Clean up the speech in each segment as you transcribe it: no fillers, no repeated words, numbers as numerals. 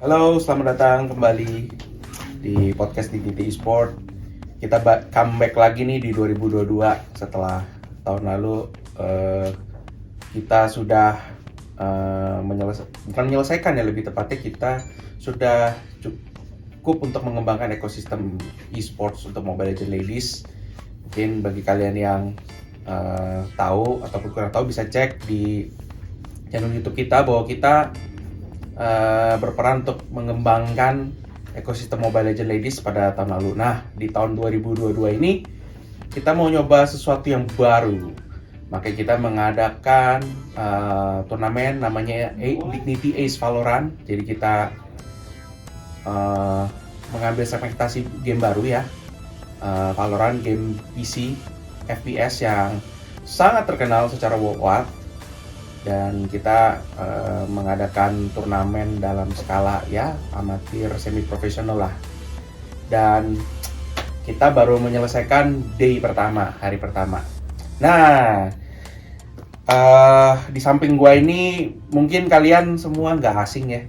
Halo, selamat datang kembali di podcast DTT Esport. Kita comeback lagi nih di 2022 setelah tahun lalu kita sudah bukan menyelesaikan ya, lebih tepatnya kita sudah cukup untuk mengembangkan ekosistem esports untuk Mobile Legends Ladies. Mungkin bagi kalian yang tahu ataupun kurang tahu bisa cek di channel YouTube kita bahwa kita berperan untuk mengembangkan ekosistem Mobile Legends Ladies pada tahun lalu. Nah, di tahun 2022 ini kita mau nyoba sesuatu yang baru. Makanya kita mengadakan turnamen namanya Dignity Ace Valorant. Jadi kita mengambil segmentasi game baru ya. Valorant, game PC FPS yang sangat terkenal secara worldwide. Dan kita mengadakan turnamen dalam skala ya amatir semi profesional lah. Dan kita baru menyelesaikan hari pertama. Nah, di samping gua ini mungkin kalian semua nggak asing ya.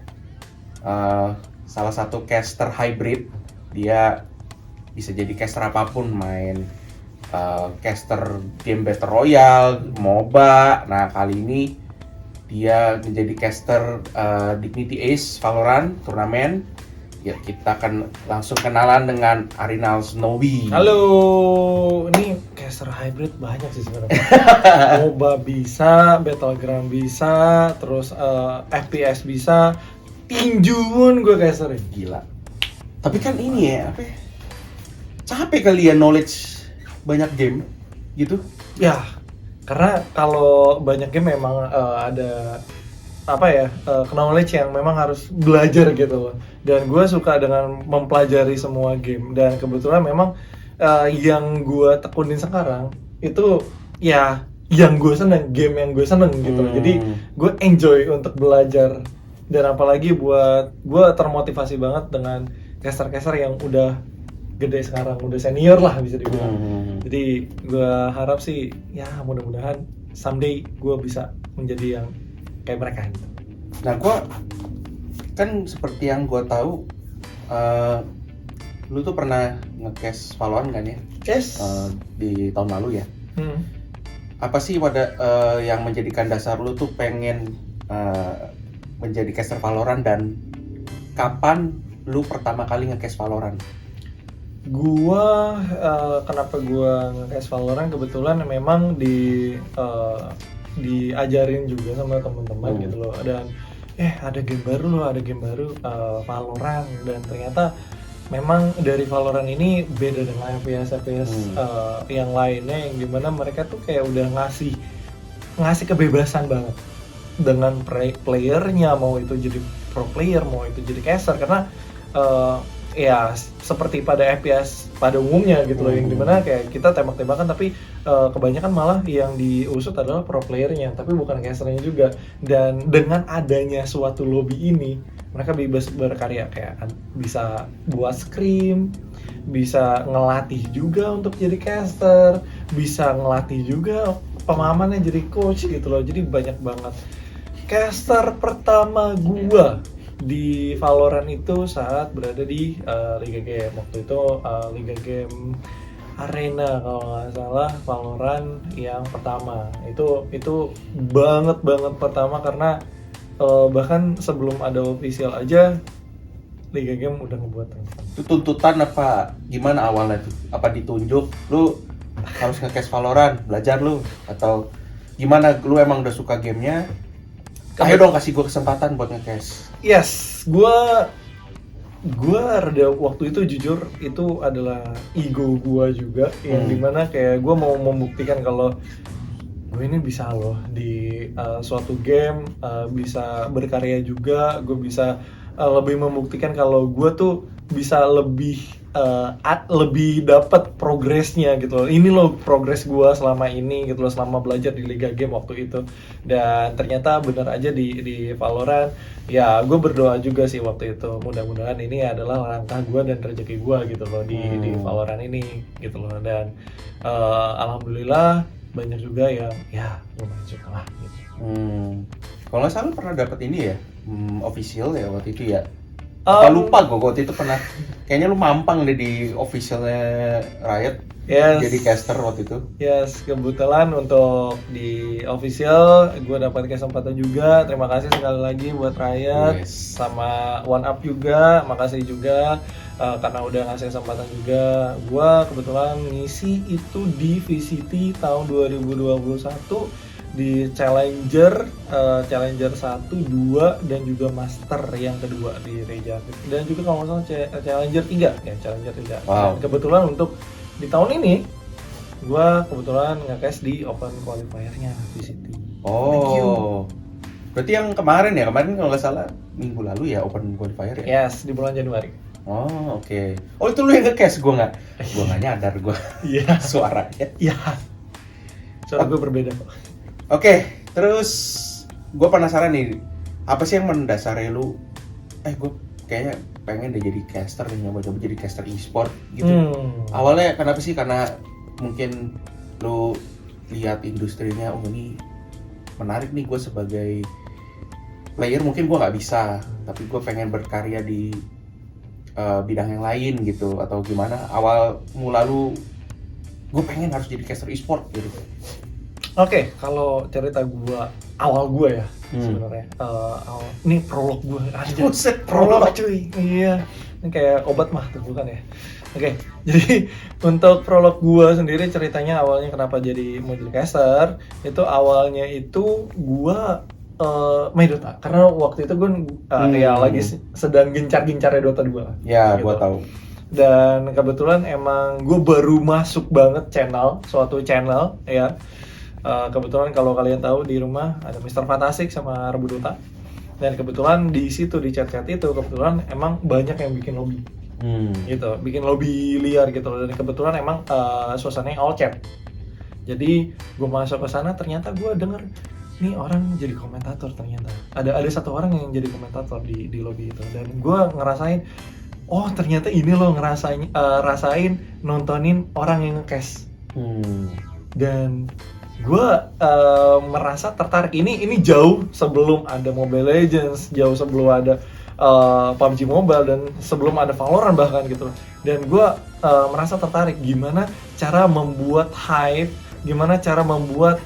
Salah satu caster hybrid, dia bisa jadi caster apapun, main caster game Battle Royale, MOBA. Nah, kali ini dia menjadi caster Dignity Ace Valorant turnamen. Ya, kita akan langsung kenalan dengan Arinal Snowy. Halo, ini caster hybrid banyak sih sebenarnya. MOBA bisa, Battleground bisa, terus FPS bisa, tinju pun gue casterin. Gila. Tapi kan ini ya, capek kali ya knowledge banyak game gitu. Ya, karena kalau banyak game memang ada knowledge yang memang harus belajar gitu loh. Dan gue suka dengan mempelajari semua game. Dan kebetulan memang yang gue tekunin sekarang itu ya yang gue seneng, game yang gue seneng gitu. Jadi gue enjoy untuk belajar. Dan apalagi buat gue termotivasi banget dengan caster-caster yang udah gede sekarang, udah senior lah bisa dibilang. Jadi gue harap sih ya mudah-mudahan someday gue bisa menjadi yang kayak mereka gitu. Nah, gue kan seperti yang gue tahu, lu tuh pernah nge-cast Valorant kan ya? Yes. Di tahun lalu ya. Apa sih yang menjadikan dasar lu tuh pengen menjadi caster Valorant, dan kapan lu pertama kali nge-cast Valorant? Kenapa gua nge-cast Valorant kebetulan memang diajarin juga sama teman-teman gitu loh. Dan ada game baru Valorant, dan ternyata memang dari Valorant ini beda dengan FPS yang lainnya, yang dimana mereka tuh kayak udah ngasih kebebasan banget dengan playernya, mau itu jadi pro player, mau itu jadi caster, karena ya seperti pada FPS pada umumnya gitu loh, yang dimana kayak kita tembak-tembakan tapi kebanyakan malah yang diusut adalah pro playernya tapi bukan casternya juga. Dan dengan adanya suatu lobby ini, mereka bebas berkarya, kayak bisa buat scrim, bisa ngelatih juga untuk jadi caster, bisa ngelatih juga pemahamannya jadi coach gitu loh. Jadi banyak banget. Caster pertama gua di Valorant itu saat berada di Liga Game. Waktu itu Liga Game Arena kalau nggak salah, Valorant yang pertama. Itu banget pertama, karena bahkan sebelum ada official aja Liga Game udah ngebuat. Itu tuntutan apa gimana awalnya tuh? Apa ditunjuk lu harus nge-cast Valorant, belajar lu, atau gimana lu emang udah suka gamenya? Ayo dong kasih gue kesempatan buat nge-cast. Yes, gue rada waktu itu jujur itu adalah ego gue juga, yang dimana kayak gue mau membuktikan kalau gue ini bisa loh di suatu game, bisa berkarya juga, gue bisa lebih membuktikan kalau gue tuh bisa lebih dapat progresnya gitu loh. Ini loh progres gue selama ini gitu loh, selama belajar di Liga Game waktu itu. Dan ternyata benar aja di Valorant. Ya gue berdoa juga sih waktu itu, mudah-mudahan ini adalah langkah gue dan rezeki gue gitu loh di Valorant ini gitu loh. Dan alhamdulillah banyak juga yang ya lumayan suka lah gitu. Kalau nggak salah pernah dapat ini ya, official ya waktu itu ya, Apa lupa gue waktu itu pernah, kayaknya lu mampang deh di officialnya Riot. Yes. Jadi caster waktu itu. Yes, kebetulan untuk di official gue dapat kesempatan juga. Terima kasih sekali lagi buat Riot, Yes. sama One Up juga. Makasih juga karena udah ngasih kesempatan juga. Gue kebetulan ngisi itu di VCT tahun 2021 di Challenger, Challenger 1, 2 dan juga Master yang kedua di Reykjavik. Dan juga kalau nggak salah Challenger 3 ya, Challenger 3. Wow. Dan kebetulan untuk di tahun ini gue kebetulan nge-cash di Open Qualifier-nya VCT. Oh, berarti yang kemarin kalau nggak salah minggu lalu ya Open Qualifier ya? Yes, di bulan Januari. Oh, oke. Oh, itu lu yang nge-cash, gue nggak nyadar Iya. suaranya. Iya. Suara gue berbeda kok. Oke, terus gue penasaran nih, apa sih yang mendasari lu? Gue kayaknya pengen deh jadi caster nih, nyoba-nyoba jadi caster e-sport gitu. Awalnya kenapa sih? Karena mungkin lu lihat industrinya, oh ini menarik nih, gue sebagai player mungkin gue nggak bisa, tapi gue pengen berkarya di bidang yang lain gitu, atau gimana? Awal mula lu, gue pengen harus jadi caster e-sport gitu. Oke, kalau cerita gue, awal gue ya sebenarnya. Ini prolog gue aja. Buset, Prolog cuy. Iya. Ini kayak obat mah tuh bukan ya. Oke, jadi untuk prolog gue sendiri ceritanya awalnya kenapa jadi mau jadi caster, itu awalnya itu gue main Dota. Karena waktu itu gue ya lagi sedang gencar-gencarnya Dota 2. Ya, gitu. gue tahu. Dan kebetulan emang gue baru masuk banget suatu channel ya. Kebetulan kalau kalian tahu di rumah ada Mr. Fantastic sama Rebu Dota. Dan kebetulan di situ, di chat-chat itu kebetulan emang banyak yang bikin lobby. Gitu, bikin lobby liar gitu. Dan kebetulan emang suasananya all chat. Jadi gue masuk ke sana, ternyata gue denger nih orang jadi komentator ternyata. Ada satu orang yang jadi komentator di lobby itu. Dan gue ngerasain, oh ternyata ini loh rasain nontonin orang yang nge-cash. Dan gue merasa tertarik. Ini jauh sebelum ada Mobile Legends, jauh sebelum ada PUBG Mobile, dan sebelum ada Valorant bahkan gitu. Dan gue merasa tertarik gimana cara membuat hype, gimana cara membuat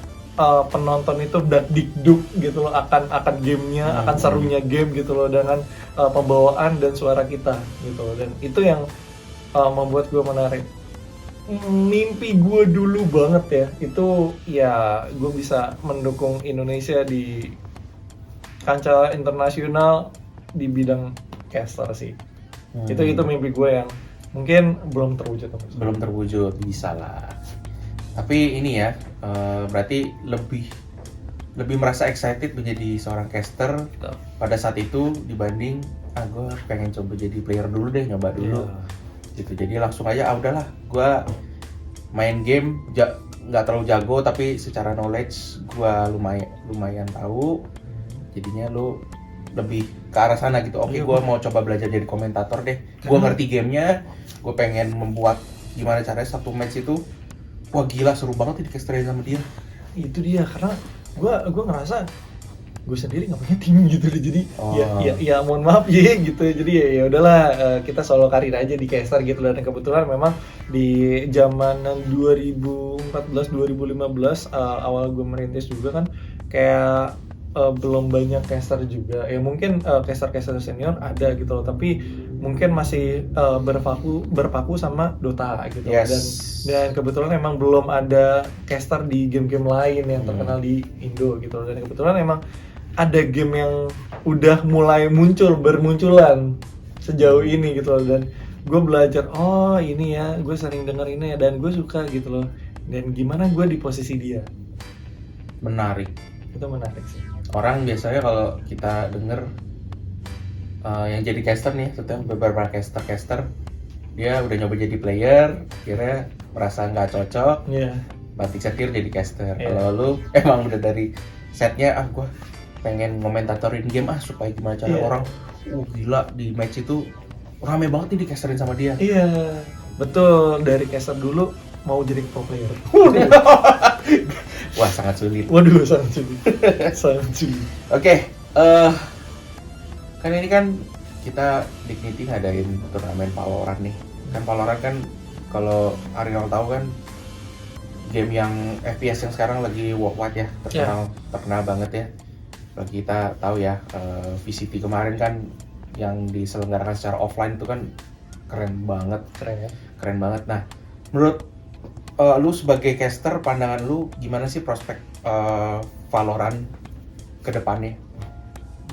penonton itu dikduk gitu loh akan gamenya, akan serunya game gitu loh, dengan pembawaan dan suara kita gitu loh. Dan itu yang membuat gue menarik. Mimpi gue dulu banget ya, itu ya gue bisa mendukung Indonesia di kancah internasional di bidang caster sih. Itu mimpi gue yang mungkin belum terwujud. Belum terwujud, bisa lah. Tapi ini ya, berarti lebih merasa excited menjadi seorang caster pada saat itu dibanding gue pengen coba jadi player dulu deh, nyoba dulu. Gitu. Jadi langsung aja udahlah, gue main game nggak terlalu jago, tapi secara knowledge gue lumayan tahu. Jadinya lu lebih ke arah sana gitu. Oke, gue mau coba belajar jadi komentator deh. Gue ngerti gamenya, gue pengen membuat gimana caranya satu match itu, wah gila seru banget di casterin sama dia. Itu dia, karena gue ngerasa gue sendiri nggak punya tim gitu deh. Jadi ya mohon maaf ya gitu. Jadi ya udahlah, kita solo karir aja di caster gitu. Dan kebetulan memang di zaman 2014-2015 awal gue merintis juga kan, kayak belum banyak caster juga ya. Mungkin caster senior ada gitu loh, tapi mungkin masih berpaku sama Dota gitu. Dan kebetulan emang belum ada caster di game-game lain yang terkenal di Indo gitu. Dan kebetulan emang ada game yang udah mulai bermunculan sejauh ini gitu loh. Dan gue belajar, oh ini ya, gue sering denger ini ya, dan gue suka gitu loh. Dan gimana gue di posisi dia. Menarik. Itu menarik sih. Orang biasanya kalau kita denger yang jadi caster nih, setelah beberapa caster dia udah nyoba jadi player, akhirnya merasa nggak cocok, banting setir jadi caster. Kalau lu emang udah dari setnya, gue pengen komentatorin game supaya gimana cara orang gila di match itu rame banget nih di casterin sama dia. Iya, betul. Dari caster dulu mau jadi pro player. Wah, sangat sulit. Waduh, sangat sulit. Sangat sulit. Oke, kan ini kan kita Dignity ngadain turnamen Valorant nih. Kan Valorant kan kalau Ariel tahu kan game yang FPS yang sekarang lagi worldwide ya, terkenal banget ya. Bagi kita tahu ya, VCT kemarin kan yang diselenggarakan secara offline itu kan keren banget. Keren banget. Nah, menurut lu sebagai caster, pandangan lu gimana sih prospek Valorant ke depannya?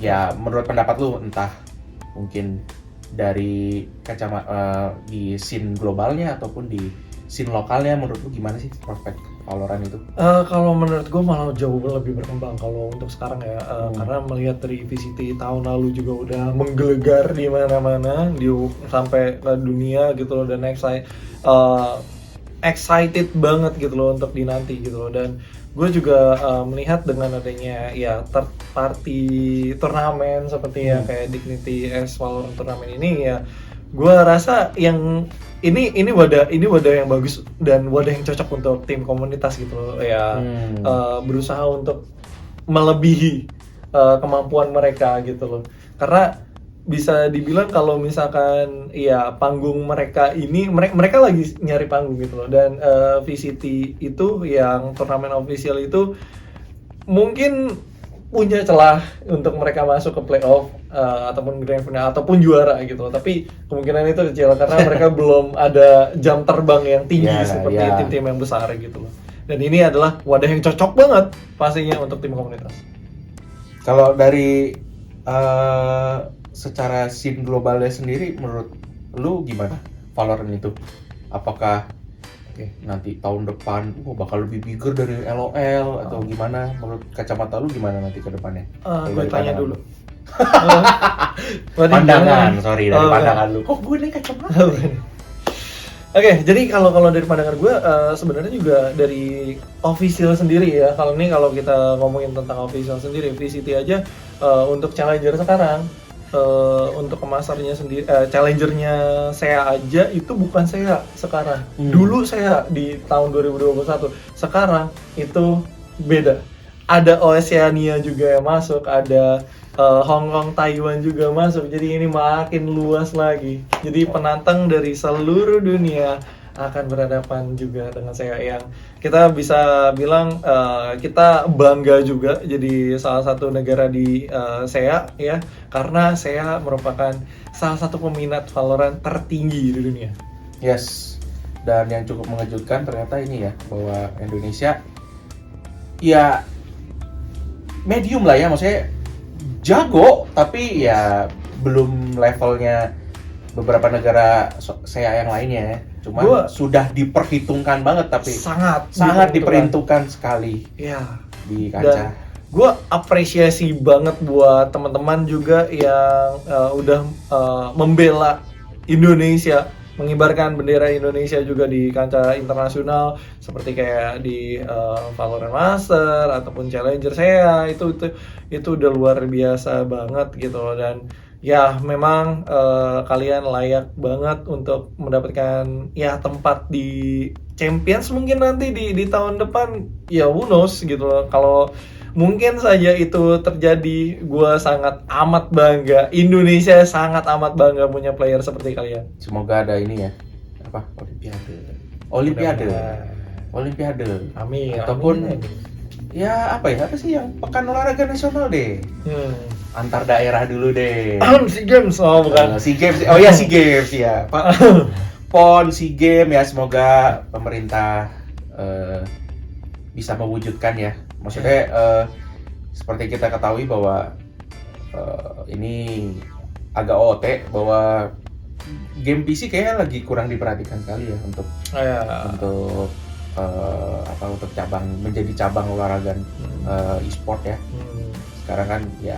Ya, menurut pendapat lu, entah mungkin dari kacamata di scene globalnya ataupun di scene lokalnya, menurut lu gimana sih prospek Valorant itu? Kalau menurut gue malah jauh lebih berkembang kalau untuk sekarang ya, karena melihat dari VCT tahun lalu juga udah menggelegar di mana-mana, sampai ke dunia gitu loh, dan excited banget gitu loh untuk dinanti gitu loh. Dan gue juga melihat dengan adanya ya third party turnamen seperti ya kayak Dignity X Valorant turnamen ini, ya gue rasa yang ini wadah yang bagus dan wadah yang cocok untuk tim komunitas gitu loh ya. Berusaha untuk melebihi kemampuan mereka gitu loh, karena bisa dibilang kalau misalkan ya panggung mereka ini, mereka lagi nyari panggung gitu loh. Dan VCT itu yang turnamen official itu mungkin punya celah untuk mereka masuk ke playoff ataupun grand final ataupun juara gitu loh. Tapi kemungkinan itu kecil karena mereka belum ada jam terbang yang tinggi seperti tim-tim yang besar gitu loh. Dan ini adalah wadah yang cocok banget pastinya untuk tim komunitas. Kalau dari secara scene globalnya sendiri, menurut lu gimana Valorant itu? Apakah nanti tahun depan bakal lebih bigger dari LOL atau gimana? Menurut kacamata lu gimana nanti ke depannya? Gue tanya dulu. Pandangan, sorry, dari pandangan lu. Kok gue nih kacamata? Oke, jadi kalau dari pandangan gue, sebenarnya juga dari official sendiri ya. Kalau kita ngomongin tentang official sendiri, VCT aja untuk challenger sekarang, untuk kemasannya sendiri, challengernya saya aja itu bukan saya sekarang. Dulu saya di tahun 2021, sekarang itu beda. Ada Oceania juga yang masuk, ada Hong Kong, Taiwan juga masuk. Jadi ini makin luas lagi. Jadi penantang dari seluruh dunia akan berhadapan juga dengan saya, yang kita bisa bilang kita bangga juga jadi salah satu negara di SEA ya, karena SEA merupakan salah satu peminat Valorant tertinggi di dunia. Yes, dan yang cukup mengejutkan ternyata ini ya, bahwa Indonesia ya medium lah ya, maksudnya jago tapi ya belum levelnya beberapa negara SEA yang lainnya ya. Cuman sudah diperhitungkan banget, tapi sangat diperhitungkan sekali ya di kancah. Gue apresiasi banget buat teman-teman juga yang udah membela Indonesia, mengibarkan bendera Indonesia juga di kancah internasional, seperti kayak di Valorant Master ataupun Challenger saya, itu udah luar biasa banget gitu loh. Dan ya memang kalian layak banget untuk mendapatkan ya tempat di Champions mungkin nanti di tahun depan, ya who knows gitu loh. Kalau mungkin saja itu terjadi, gue sangat amat bangga. Indonesia sangat amat bangga punya player seperti kalian. Semoga ada ini ya, apa, Olimpiade. Amin. Ataupun ya apa sih yang pekan olahraga nasional deh. Antar daerah dulu deh. SEA Games, bukan. SEA Games. Oh ya, SEA Games ya. Pak. PON, SEA Games ya, semoga pemerintah bisa mewujudkan ya. Maksudnya seperti kita ketahui bahwa ini agak OT bahwa game PC kayaknya lagi kurang diperhatikan sekali ya untuk untuk menjadi cabang olahraga e-sport ya. Sekarang kan ya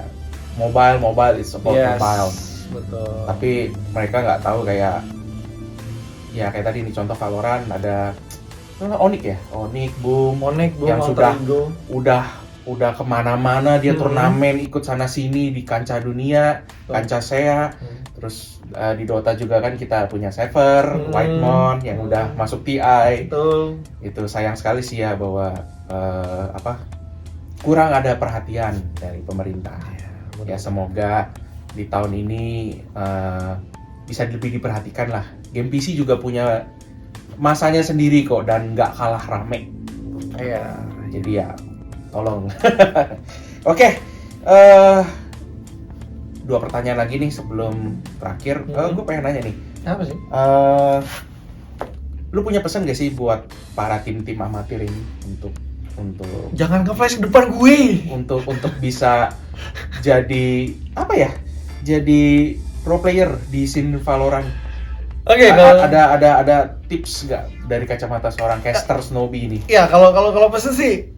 mobile is about mobile. Betul. Tapi mereka nggak tahu kayak tadi ini contoh Valorant, ada Onyx Boom yang udah kemana-mana dia turnamen, ikut sana sini di kancah dunia, kancah SEA. Terus di Dota juga kan kita punya Saver, Whitemon yang udah masuk TI. Betul. Itu sayang sekali sih ya bahwa kurang ada perhatian dari pemerintah. Ya semoga di tahun ini bisa lebih diperhatikan lah. Game PC juga punya masanya sendiri kok dan nggak kalah rame. Iya. Jadi ya tolong. Oke, 2 pertanyaan lagi nih sebelum terakhir. Gue pengen nanya nih. Apa sih? Lu punya pesan gak sih buat para tim-tim amatir ini untuk Jangan nge-flash depan gue. untuk bisa jadi apa ya? Jadi pro player di scene Valorant. Oke, kalau Ada tips nggak dari kacamata seorang caster Snowbie ini? ya kalau pesan sih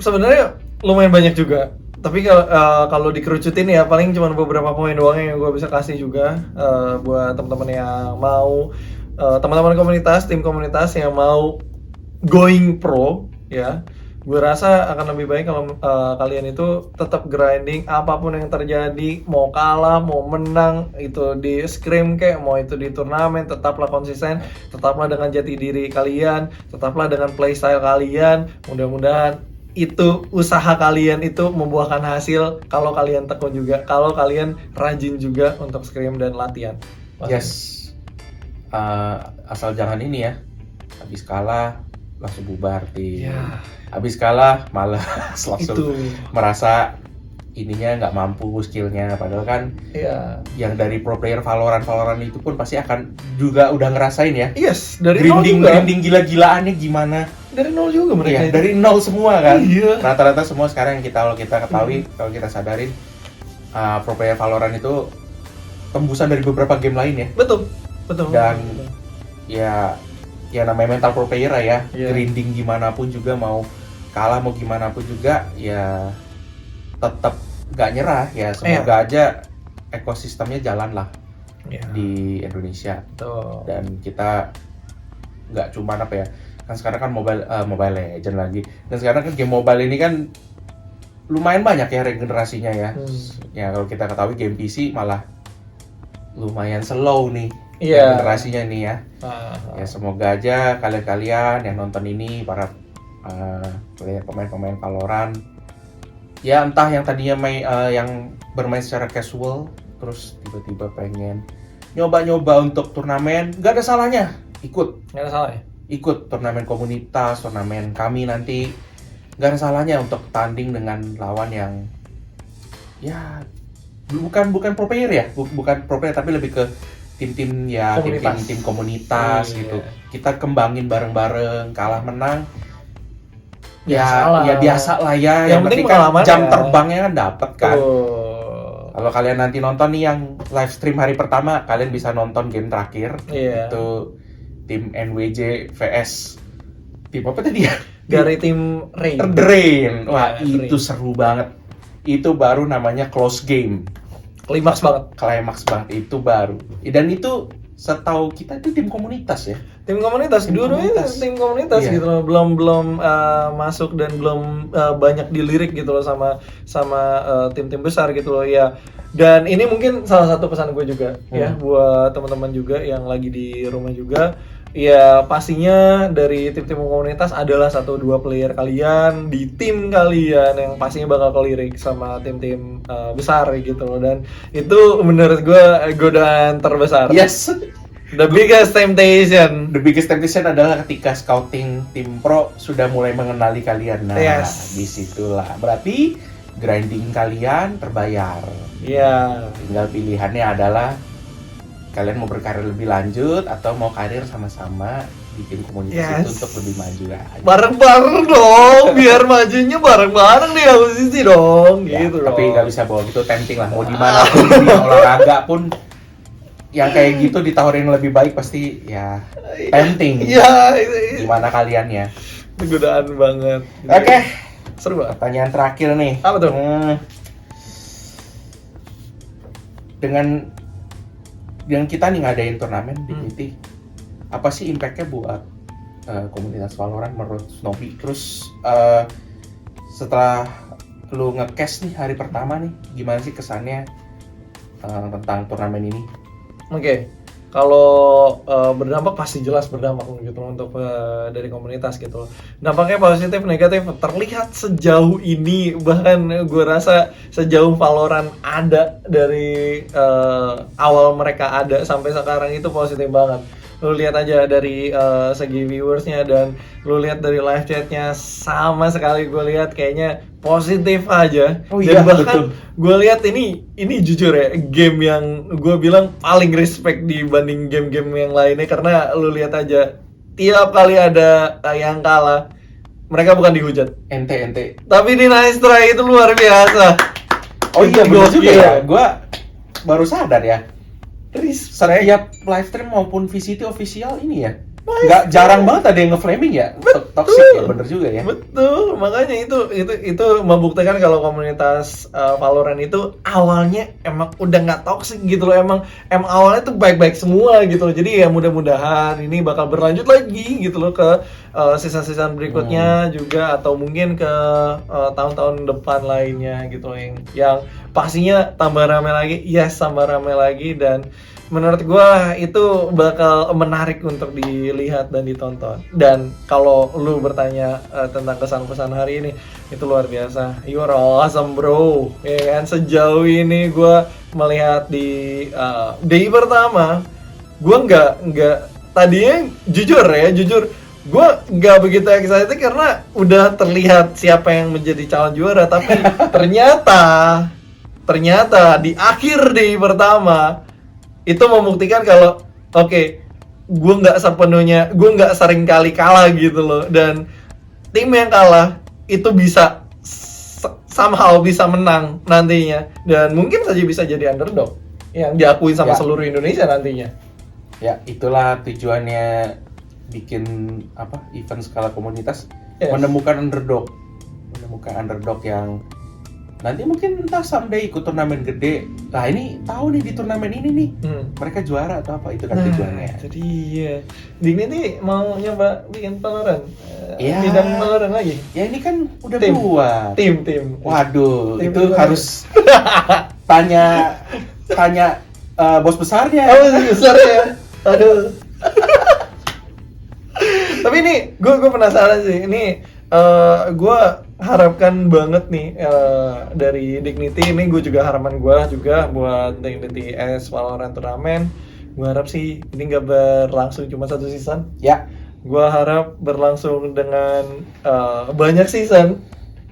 sebenarnya lumayan banyak juga. Tapi kalau dikerucutin ya paling cuma beberapa poin doang yang gue bisa kasih juga buat teman-teman yang mau teman-teman komunitas, tim komunitas yang mau going pro ya. Gue rasa akan lebih baik kalau kalian itu tetap grinding apapun yang terjadi, mau kalah, mau menang, itu di scrim kayak mau itu di turnamen, tetaplah konsisten, tetaplah dengan jati diri kalian, tetaplah dengan playstyle kalian. Mudah-mudahan itu usaha kalian itu membuahkan hasil kalau kalian tekun juga, kalau kalian rajin juga untuk scrim dan latihan. Yes. Asal jangan ini ya, habis kalah langsung bubar tim. Ya. Habis kalah malah langsung Itu. merasa ininya nggak mampu skillnya, padahal kan Iya. yang dari pro player Valorant itu pun pasti akan juga udah ngerasain ya. Yes, dari nol juga. grinding gila-gilaannya gimana. Dari nol juga mereka. Iya, itu. dari nol semua kan. Iya. Rata-rata semua sekarang yang kita ketahui, kalau kita sadarin pro player Valorant itu tembusan dari beberapa game lain ya. Betul. Dan ya namanya mental pro player lah ya. Iya. Grinding gimana pun juga, mau kalah mau gimana pun juga ya tetap gak nyerah ya. Semoga aja ekosistemnya jalan lah di Indonesia. Betul. Dan kita nggak cuman apa ya, kan sekarang kan Mobile Legend lagi, dan sekarang kan game mobile ini kan lumayan banyak ya regenerasinya ya. Ya kalau kita ketahui game PC malah lumayan slow nih regenerasinya nih ya. Ya semoga aja kalian yang nonton ini, para pemain-pemain Valorant ya, entah yang tadinya yang bermain secara casual terus tiba-tiba pengen nyoba-nyoba untuk turnamen, nggak ada salahnya ikut. Nggak ada salah ya? Ikut turnamen komunitas, turnamen kami nanti, nggak ada salahnya untuk tanding dengan lawan yang ya bukan pro player ya, bukan pro player tapi lebih ke tim-tim ya, tim komunitas gitu. Kita kembangin bareng-bareng, kalah menang ya biasa lah ya. Yang penting kan jam terbangnya kan dapet kan. Kalau kalian nanti nonton nih yang live stream hari pertama, kalian bisa nonton game terakhir. Itu tim NWJ vs tim apa tadi ya? Dari tim Rain. Wah, itu seru banget. Itu baru namanya close game. Klimaks banget itu baru. Dan itu setahu kita itu tim komunitas ya. Tim komunitas tim komunitas gitu loh. Belum masuk dan belum banyak dilirik gitu loh sama tim-tim besar gitu loh ya. Dan ini mungkin salah satu pesan gue juga ya buat teman-teman juga yang lagi di rumah juga. Ya pastinya dari tim-tim komunitas adalah 1-2 player kalian di tim kalian yang pastinya bakal kelirik sama tim-tim besar gitu loh. Dan itu menurut gue godaan terbesar. Yes. The biggest temptation adalah ketika scouting tim pro sudah mulai mengenali kalian. Nah, disitulah berarti grinding kalian terbayar. Iya. Tinggal pilihannya adalah kalian mau berkarir lebih lanjut atau mau karir sama-sama di tim komunitas itu untuk lebih maju aja. Bareng-bareng dong, biar majunya bareng-bareng di posisi dong, ya, gitu tapi dong. Nggak bisa bawa gitu, tempting lah. Mau dimana pun di olahraga pun yang kayak gitu ditawarin lebih baik pasti ya tempting. Iya. Gimana kalian ya? Itu godaan banget. Oke. Seru banget. Pertanyaan terakhir nih. Apa tuh? Dengan kita nih ngadain turnamen di PT, apa sih impactnya buat komunitas Valorant menurut Snowbie? Terus setelah lu nge-cast nih hari pertama nih, gimana sih kesannya tentang turnamen ini? Oke. kalau berdampak pasti jelas berdampak gitu loh untuk dari komunitas gitu loh. Dampaknya positif negatif terlihat sejauh ini, bahkan gue rasa sejauh Valorant ada dari awal mereka ada sampai sekarang itu positif banget. Lu lihat aja dari segi viewersnya dan lu lihat dari live chatnya, sama sekali gue lihat kayaknya positif aja. Oh Dan iya, bahkan betul. gue lihat ini jujur ya, game yang gue bilang paling respect dibanding game-game yang lainnya, karena lu lihat aja tiap kali ada yang kalah mereka bukan dihujat, Ente. tapi di nice try itu luar biasa. Oh iya, benar juga Gokil. ya. Gua baru sadar ya. Respect. Setiap live stream maupun VCT official ini ya, nggak jarang banget ada yang nge-flaming ya. Toxic ya, bener juga ya. Betul, makanya itu membuktikan kalau komunitas Valorant itu awalnya emang udah nggak toxic gitu loh, emang awalnya tuh baik-baik semua gitu loh. Jadi ya mudah-mudahan ini bakal berlanjut lagi gitu loh ke season-season berikutnya juga, atau mungkin ke tahun-tahun depan lainnya gitu loh, yang pastinya tambah ramai lagi, tambah ramai lagi, dan menurut gua itu bakal menarik untuk dilihat dan ditonton. Dan kalau lu bertanya tentang kesan-pesan hari ini, itu luar biasa. You are awesome bro, ya kan? Sejauh ini gua melihat di day pertama, gua nggak tadinya jujur gue nggak begitu excited karena udah terlihat siapa yang menjadi calon juara, tapi ternyata di akhir day pertama itu membuktikan kalau oke, gue nggak sering kali kalah gitu loh, dan tim yang kalah itu bisa somehow bisa menang nantinya, dan mungkin saja bisa jadi underdog yang diakuin sama Ya. seluruh Indonesia nantinya. Ya, itulah tujuannya bikin event skala komunitas. Yes. Menemukan underdog yang nanti mungkin entah someday ikut turnamen gede. Nah, ini tahu nih di turnamen ini nih mereka juara atau apa, itu kan tujuannya. Jadi ya, Dignity mau nyoba bikin Valorant, Iya. bidang Valorant lagi. Ya ini kan udah Tim. buat. Tim. Waduh, Tim itu gimana? harus tanya bos besarnya. Oh, besar ya. Aduh. Tapi ini gue penasaran sih. Ini gue harapkan banget nih dari Dignity ini, gue juga harapan gue juga buat Dignity S Valorant Turnamen. Gue harap sih ini nggak berlangsung cuma satu season. Ya, Gue harap berlangsung dengan banyak season.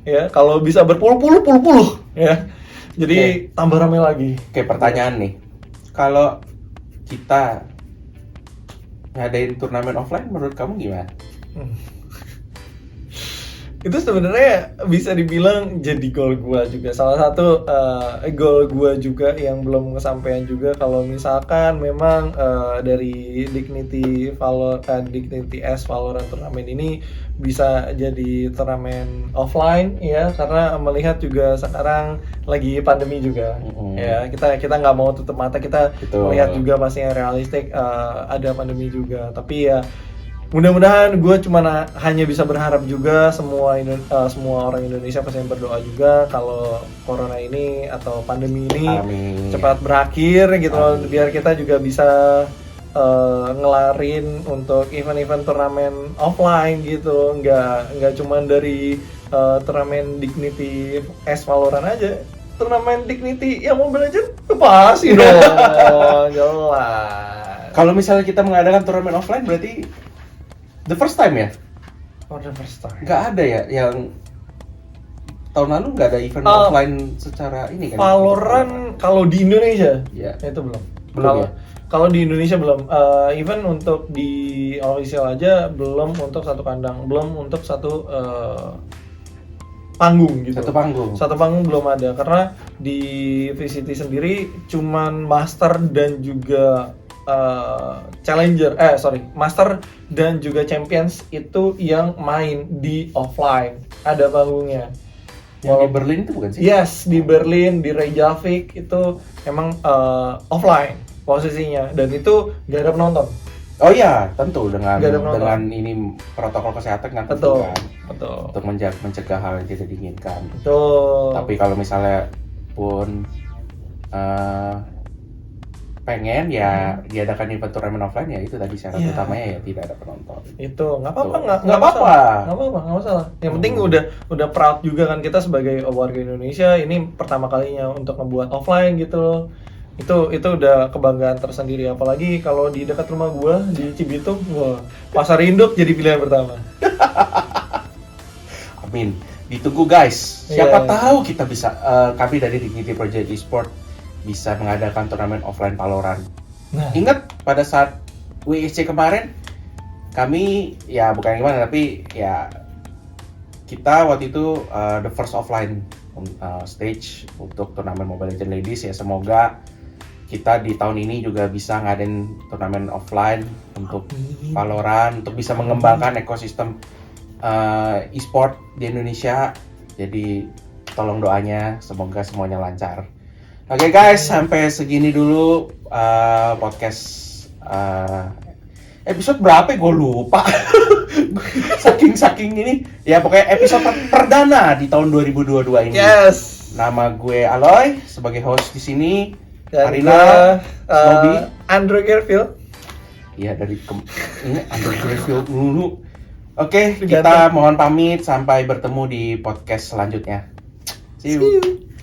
Ya, kalau bisa berpuluh-puluh ya. Jadi tambah ramai lagi. oke, pertanyaan nih. Kalau kita ngadain turnamen offline, menurut kamu gimana? Itu sebenarnya bisa dibilang jadi goal gua juga, salah satu goal gua juga yang belum kesampaian juga. Kalau misalkan memang dari Dignity S Valorant Turnamen ini bisa jadi turnamen offline ya, karena melihat juga sekarang lagi pandemi juga. Ya, kita nggak mau tutup mata, kita Betul. melihat juga pasti yang realistik ada pandemi juga, tapi ya mudah-mudahan gue cuma hanya bisa berharap juga semua orang Indonesia pasti yang berdoa juga kalau corona ini atau pandemi ini Amin. cepat berakhir gitu loh, Amin. biar kita juga bisa ngelarin untuk event-event turnamen offline gitu, nggak cuma dari turnamen Dignity S Valorant aja, turnamen Dignity yang Mobile Legends pasti dong. Jelas. Kalau misalnya kita mengadakan turnamen offline, berarti the first time ya? For the first time. Nggak ada ya yang tahun lalu nggak ada event offline secara ini kan? Valorant kalau di Indonesia, Ya. itu belum. Belum ya? Kalau di Indonesia belum. Even untuk di official aja belum, untuk satu kandang, belum untuk satu panggung gitu. Satu panggung belum ada, karena di VCT sendiri cuman master dan juga master dan juga champions itu yang main di offline, ada panggungnya. Yang di Berlin itu bukan sih? Yes, di Berlin, di Reykjavik itu emang offline posisinya, dan itu gak ada penonton. Oh iya, tentu dengan Nggak ada penonton. dengan ini protokol kesehatan kan tentu Betul, kan, betul, untuk mencegah hal yang tidak diinginkan. betul. Tapi kalau misalnya pun pengen ya diadakan event turnamen offline ya itu tadi syarat Iya. utamanya ya tidak ada penonton. Itu nggak apa-apa, Tuh. nggak Nggak apa-apa. masalah. Nggak masalah. Yang penting udah proud juga kan kita sebagai warga Indonesia ini pertama kalinya untuk ngebuat offline gitu loh. Itu udah kebanggaan tersendiri, apalagi kalau di dekat rumah gua di Cibitung, wah, pasar induk jadi pilihan pertama. Amin. Ditunggu guys. Siapa Iya. tahu kita bisa kami dari Dignity Project Esport bisa mengadakan turnamen offline Valorant. Nah, Ingat pada saat WSC kemarin kami ya bukan gimana tapi ya kita waktu itu the first offline stage untuk turnamen Mobile Legends Ladies ya, semoga kita di tahun ini juga bisa ngadain turnamen offline untuk Valorant untuk bisa mengembangkan ekosistem e-sport di Indonesia. Jadi tolong doanya semoga semuanya lancar. Oke guys, sampai segini dulu podcast episode berapa gue lupa. saking ini ya pokoknya episode perdana di tahun 2022 ini. yes. Nama gue Aloy sebagai host di sini. Dan Arina, gua, Snobby. Andrew Garfield. Iya dari ini Andrew Garfield dulu. Oke, Ganti. kita mohon pamit sampai bertemu di podcast selanjutnya. See you. See you.